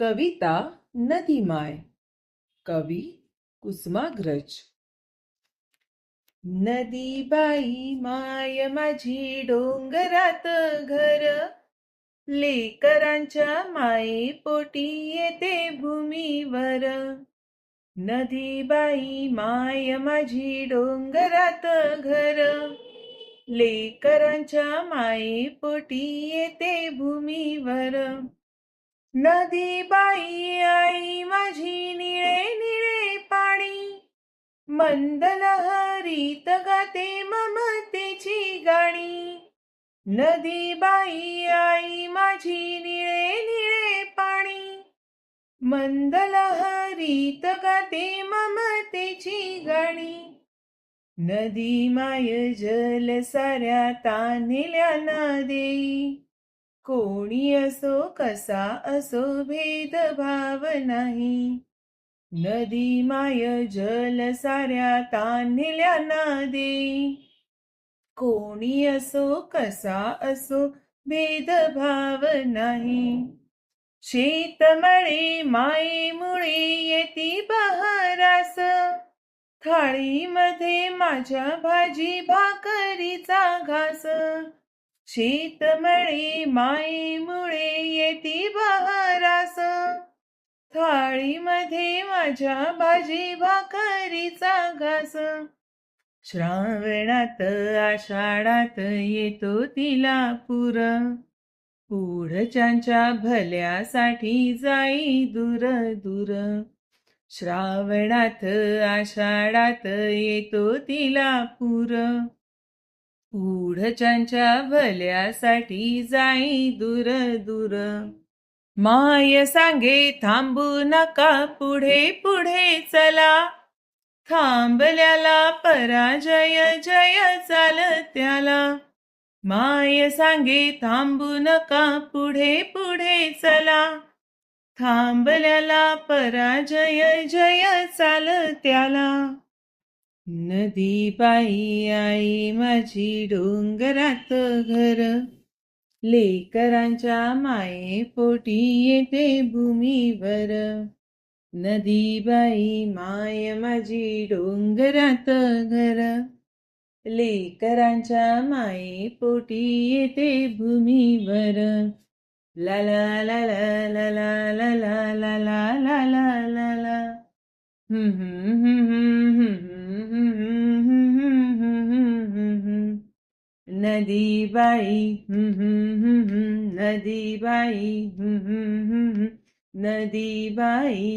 कविता नदीमाय. कवी कुसुमाग्रज. नदीबाई माय माझी डोंगरात घर, लेकरांच्या मायेपोटी येते भूमीवर. नदीबाई माय माझी डोंगरात घर, लेकरांच्या मायेपोटी येते भूमीवर. नदीबाई आई माझी निळे निळे पाणी, मंद लहरीत गाते ममतेची गाणी. नदीबाई आई माझी निळे निळे पाणी, मंद लहरीत गाते ममतेची गाणी. नदी माय जल साऱ्या तान्हिल्यांना देई, कोणी असो कसा असो भेदभाव नाही. नदी माय जल साऱ्या तान्हिल्यांना देई, कोणी असो कसा असो भेदभाव नाही. शेतमळे मायेमुळे येती बहरास, थाळीमध्ये माझ्या भाजी भाकरीचा घास. शेतमळे मायेमुळे येती बहरास, थाळीमध्ये माझ्या भाजी भाकरीचा घास. श्रावणात आषाढात येतो तिला पूर, पुढच्यांच्या भल्यासाठी जाई दूर दूर. श्रावणात आषाढात येतो तिला पूर, पुढच्यांच्या भल्यासाठी जाई दूर दूर. माय सांगे थांबू नका पुढे पुढे चला, थांबल्याला पराजय जय चालत्याला. माय सांगे थांबू नका पुढे पुढे चला, थांबल्याला पराजय जय चालत्याला. नदीबाई आई माझी डोंगरात घर, लेकरांच्या मायेपोटी येते भूमीवर. नदीबाई माय माझी डोंगरात घर, लेकरांच्या मायेपोटी येते भूमीवर. ला ला ला ला ला ला ला ला ला ला ला ला ला. नदीबाई नदीबाई नदीबाई.